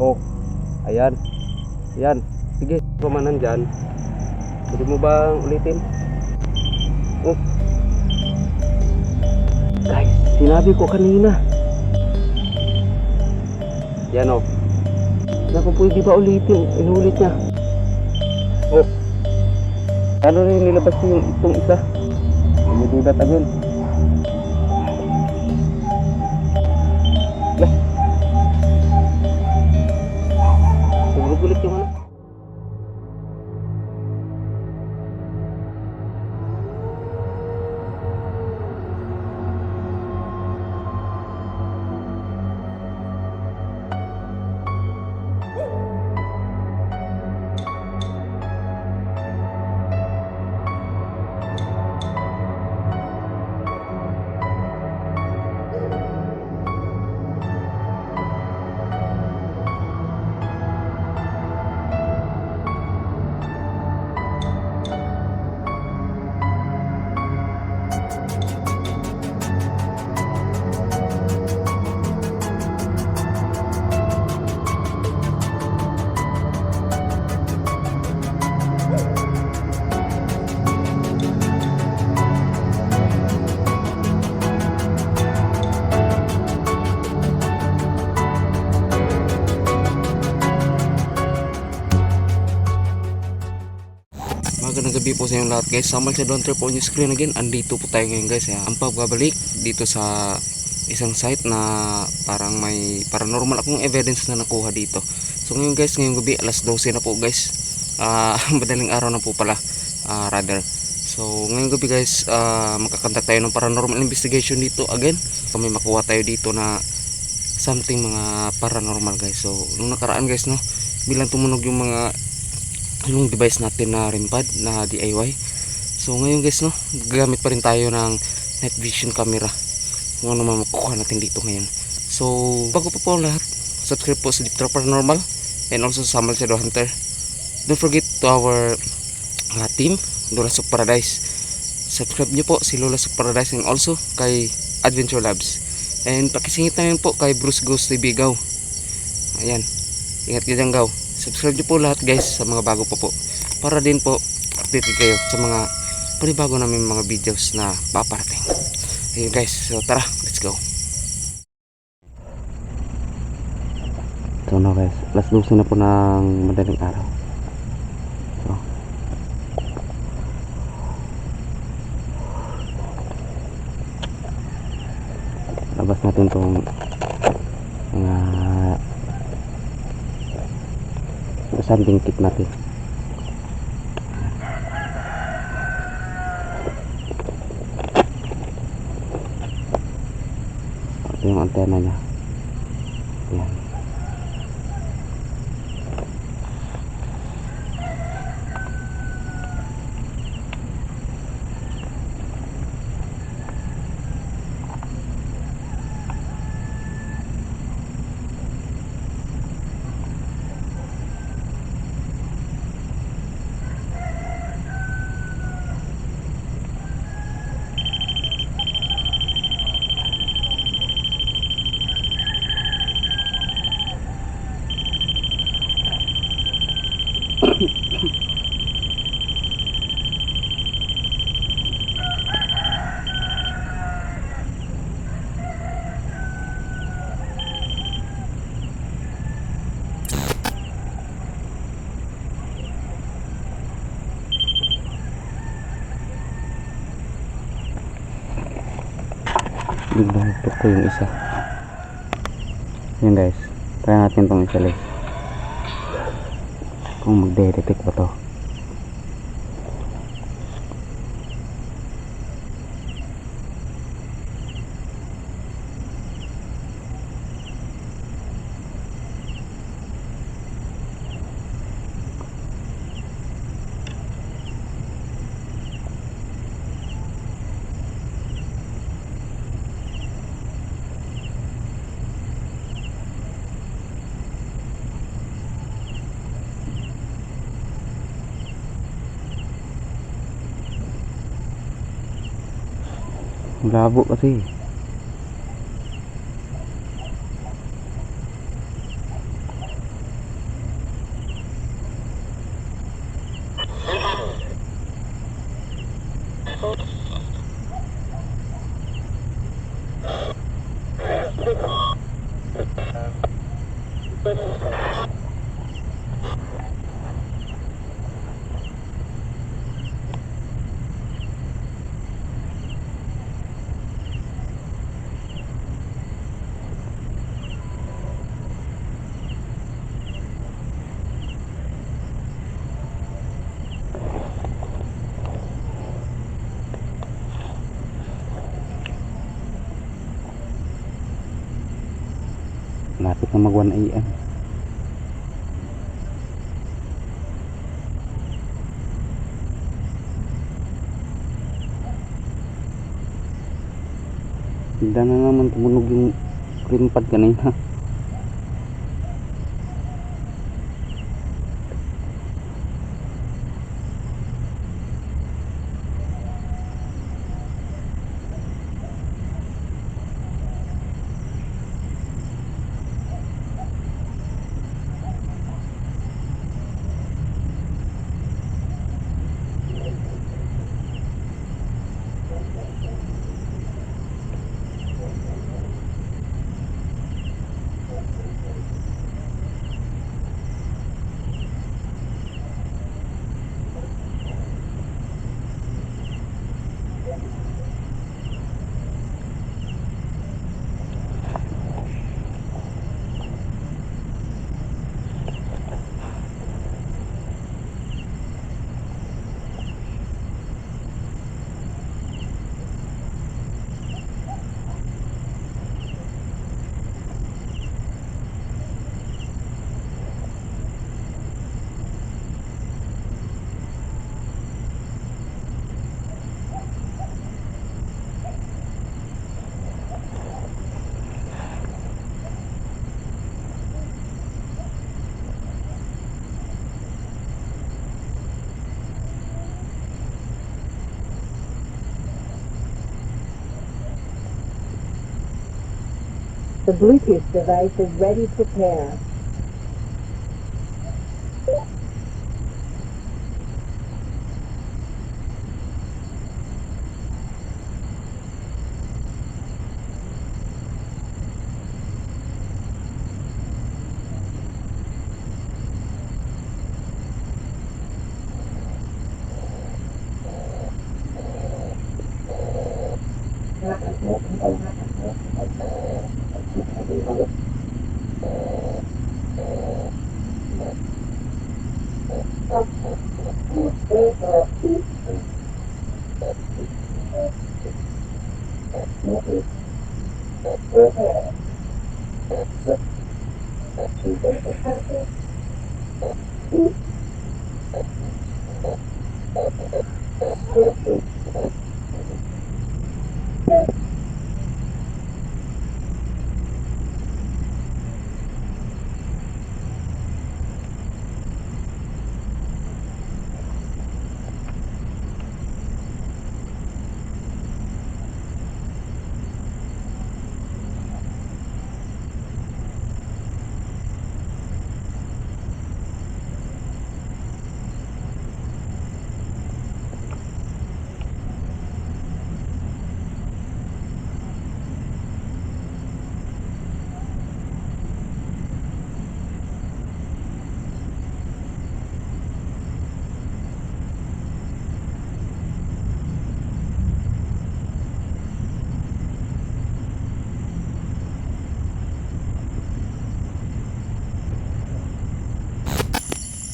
Oh, ayan. Ayan. Sige, kumanan dyan. Pwede mo bang ulitin? Oh, guys, sinabi ko kanina. Yan oh. Naku, pwede ba ulitin? Inulit niya. Oh, ano rin nilabas ko yung itong isa. Umududat agad. Lah, tumunog ulit yung ano. Magandang gabi po sa inyo lahat guys. Samal sa Don Trip on your screen again. Andito po tayo ngayon guys. Ang pagbabalik dito sa isang site na parang may paranormal akong evidence na nakuha dito. So ngayon guys, ngayong gabi alas 12 na po guys. Madaling araw na po pala, rather. So ngayong gabi guys, magkakandak tayo ng paranormal investigation dito again. So may makuha tayo dito na something mga paranormal guys. So nung nakaraan guys, no, bilang tumunog yung device natin na REM pad na DIY. So ngayon guys, no, gagamit pa rin tayo ng night vision camera kung ano man makukuha natin dito ngayon. So bago pa po ang lahat, subscribe po sa Deep Trap Paranormal and also sa Samal Shadow Hunter. Don't forget to our team Lola of Paradise. Subscribe nyo po si Lola of Paradise and also kay Adventure Labs. And pakisingit na rin po kay Bruce Ghost TV Gaw. Ayan, ingat ka dyan Gaw. Subscribe nyo po lahat guys sa mga bago po para din po update kayo sa mga panibago namin mga videos na paparating. Ayun guys, so tara, let's go. So na guys, alas 12 na po ng madaling araw. So labas natin tong mga sanding tip natin. Ito yung antena nya. Yan. Biglang ko yung isa. Yan guys, try natin tong isa guys, kung magde-detect ba to. Labo kasi. Lapit na mag 1 AM. Hindi na naman tumunog yung green pad kanina. The Bluetooth device is ready to pair.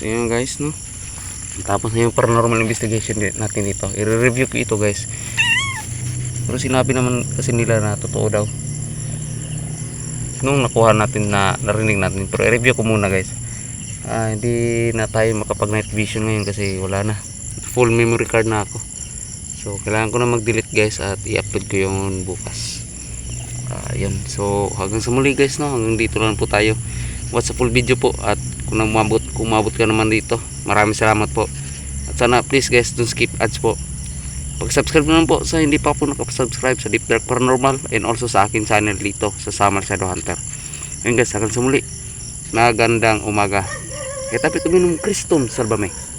So yun guys, no, tapos na yung paranormal investigation natin dito. I-review ko ito guys, pero sinabi naman kasi nila na totoo daw nung nakuha natin, na narinig natin. Pero i-review ko muna guys. Hindi na tayo makapag night vision ngayon kasi wala na, full memory card na ako. So kailangan ko na mag-delete guys at i-upload ko yung bukas. Yan, so hanggang sa muli guys, no, hanggang dito lang po tayo. Watch sa full video po, at kung umabot ka naman dito, maraming salamat po. At sana please guys, don't skip ads po. Pag-subscribe naman po sa hindi pa po nakapag-subscribe sa Deep Dark Paranormal, and also sa akin channel dito sa Summer Shadow Hunter. Ayun guys, hanggang sa muli, magandang umaga. Kaya tapit uminom Kriston Salbame.